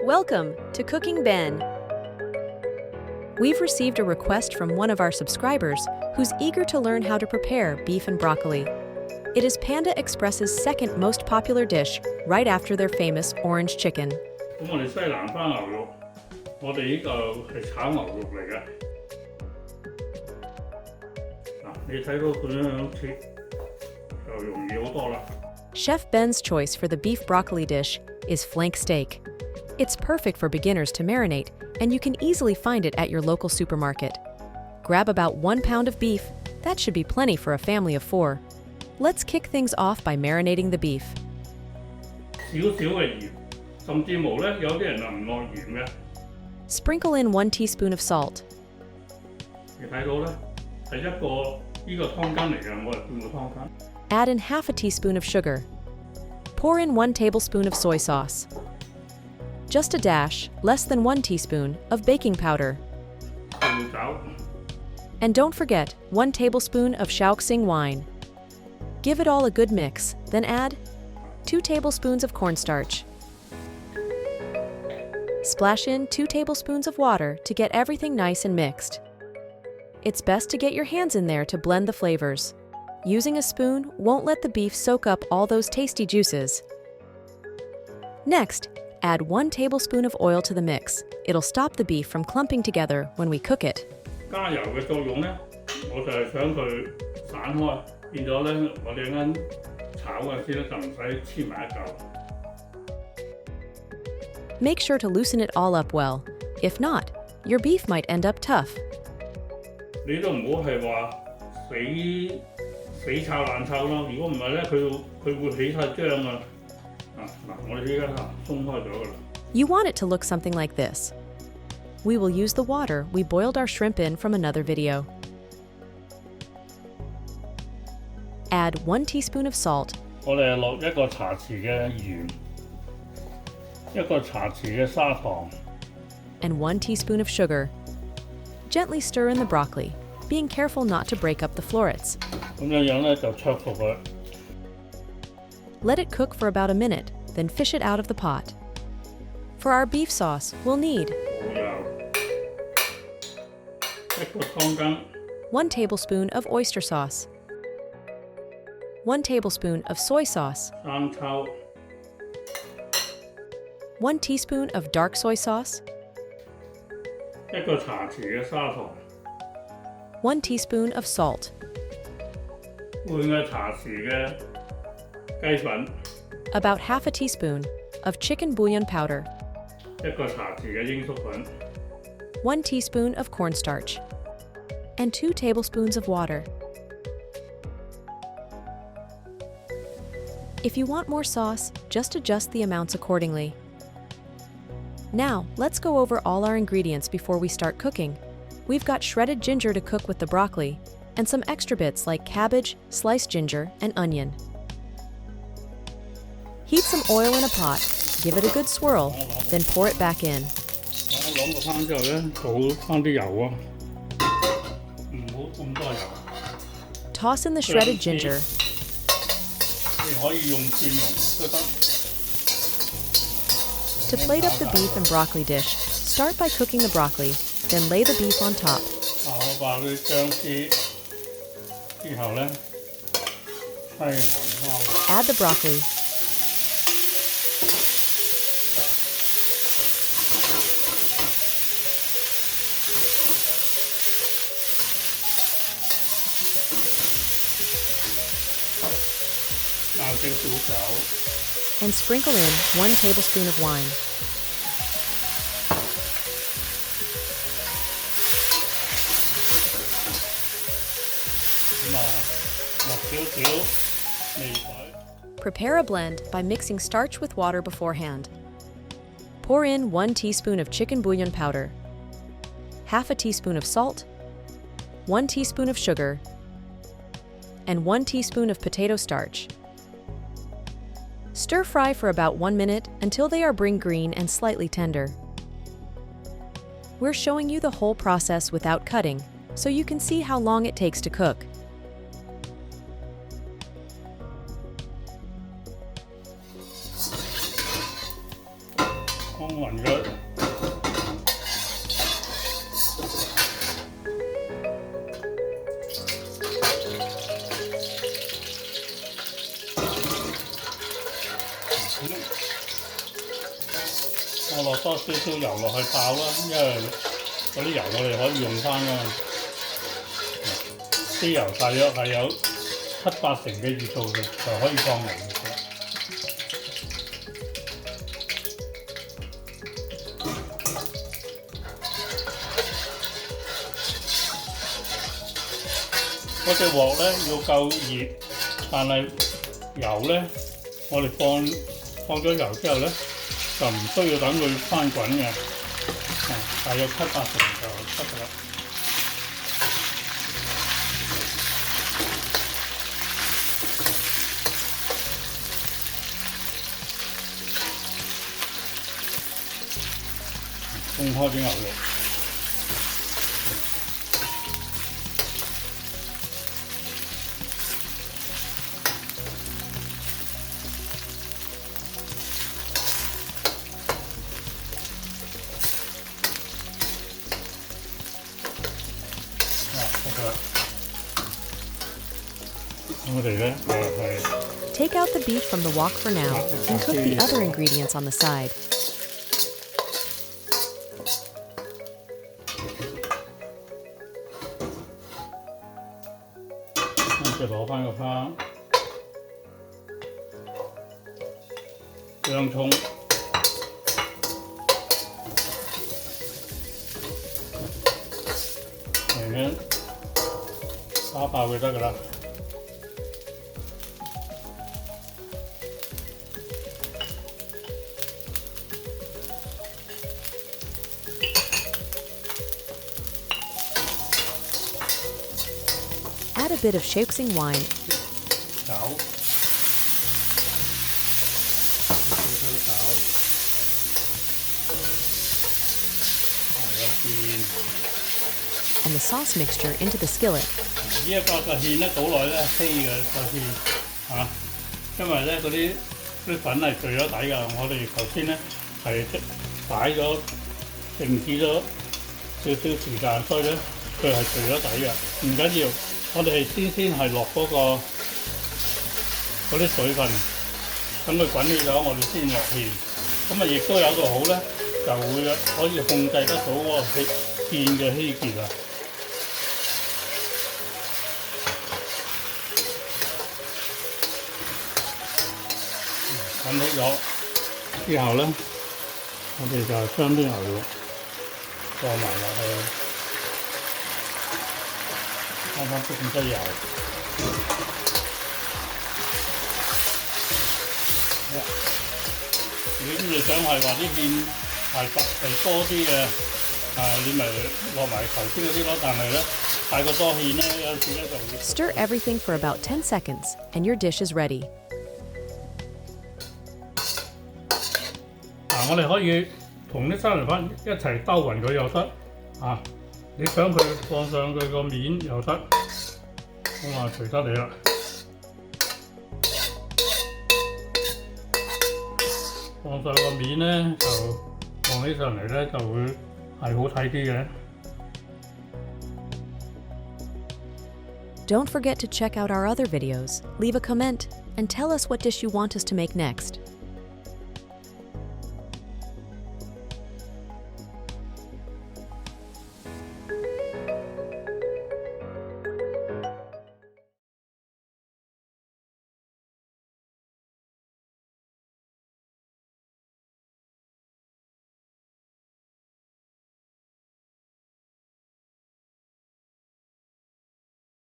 Welcome to Cooking Ben. We've received a request from one of our subscribers who's eager to learn how to prepare beef and broccoli. It is Panda Express's second most popular dish, right after their famous orange chicken. 咁我哋西蘭花牛肉，我哋呢個係炒牛肉嚟嘅。嗱，你睇到佢咁樣切，就容易好多啦。Chef Ben's choice for the beef broccoli dish is flank steak. It's perfect for beginners to marinate, and you can easily find it at your local supermarket. Grab about 1 pound of beef. That should be plenty for a family of 4. Let's kick things off by marinating the beef. 少少嘅鹽，甚至乎咧，有啲人就唔落鹽嘅。Sprinkle in 1 teaspoon of salt. 你睇到咧，係一個呢個湯羹嚟嘅，我係半個湯羹。Add in half a teaspoon of sugar. Pour in 1 tablespoon of soy sauce. Just a dash, less than 1 teaspoon, of baking powder. 料酒。And don't forget 1 tablespoon of Shaoxing wine. Give it all a good mix, then add 2 tablespoons of cornstarch. Splash in 2 tablespoons of water to get everything nice and mixed. It's best to get your hands in there to blend the flavors. Using a spoon won't let the beef soak up all those tasty juices. Next, add 1 tablespoon of oil to the mix. It'll stop the beef from clumping together when we cook it. 加油嘅作用咧，我就係想佢散開，變咗咧，我哋一陣炒嗰陣時咧就唔使黐埋一嚿。Make sure to loosen it all up well. If not, your beef might end up tough. 你都唔好係話死炒爛炒咯，如果唔係咧，佢會起晒漿啊！嗱，我哋依家鬆開咗㗎啦。You want it to look something like this. We will use the water we boiled our shrimp in from another video. Add 1 teaspoon of salt. 我哋落一個茶匙嘅鹽，一個茶匙嘅砂糖 And 1 teaspoon of sugar. Gently stir in the broccoli, being careful not to break up the florets. 咁樣咧就灼熟佢。Let it cook for about a minute, then fish it out of the pot. For our beef sauce, we'll need 蠔油，一個湯羹， 1 tablespoon of oyster sauce, 1 tablespoon of soy sauce, 生抽， 1 teaspoon of dark soy sauce, 一個茶匙嘅砂糖， 1 teaspoon of salt, 半個茶匙嘅雞粉， about half a teaspoon of chicken bouillon powder, 一個茶匙嘅鷹粟粉， 1 teaspoon of cornstarch, and 2 tablespoons of water. If you want more sauce, just adjust the amounts accordingly. Now, let's go over all our ingredients before we start cooking. We've got shredded ginger to cook with the broccoli, and some extra bits like cabbage, sliced ginger, and onion. Heat some oil in a pot, give it a good swirl, then pour it back in. 我攞個湯之後咧，倒翻啲油啊，唔好咁多油。Toss in the shredded ginger. 你可以用蒜蓉都得。To plate up the beef and broccoli dish, start by cooking the broccoli, then lay the beef on top. 我把佢薑絲之後咧，西蘭花。 Add the broccoli. And sprinkle in 1 tablespoon of wine. Prepare a blend by mixing starch with water beforehand. Pour in 1 teaspoon of chicken bouillon powder, half a teaspoon of salt, 1 teaspoon of sugar, and 1 teaspoon of potato starch. Stir fry for about 1 minute until they are bring green and slightly tender. We're showing you the whole process without cutting, so you can see how long it takes to cook. 放勻佢。我落多少少油落去爆啦，因為嗰啲油我哋可以用翻㗎嘛。啲油大約係有7-8成嘅熱度嘅，就可以放嚟嘅。嗰隻鑊咧要夠熱，但係油咧，我哋放咗油之後咧，就唔需要等佢翻滾嘅，大約7-8成就得㗎啦。鬆開啲牛肉。我哋咧係 Take out the beef from the wok for now and cook the other ingredients on the side. 跟住攞翻個花、薑葱、嚟緊打爆佢得㗎啦。Add a bit of skim wine. 炒，and the sauce mixture into the skillet. 呢一個就芡得倒耐咧，稀嘅就芡嚇，因為咧嗰啲粉係聚咗底㗎。我哋頭先咧係擺咗靜止咗少少時間，所以咧佢係聚咗底㗎。唔緊要，我哋係先係落嗰啲水分，等佢滾起咗，我哋先落芡。咁啊，亦都有個好咧，就會可以控制得到嗰個芡嘅稀結啊。滾好咗之後咧，我哋就將啲牛肉放埋落去，啱啱焗咁多油。如果你想係話啲芡係多啲嘅，你咪落埋頭先嗰啲咯。但係咧，太過多芡咧，有時咧就會。Stir everything for about 10 seconds, and your dish is ready. 我哋可以同啲西蘭花一齊兜勻佢又得，你想佢放上佢個面又得，咁啊隨得你啦。放上個面咧就放起上嚟咧就會係好睇啲嘅。Don't forget to check out our other videos, leave a comment, and tell us what dish you want us to make next.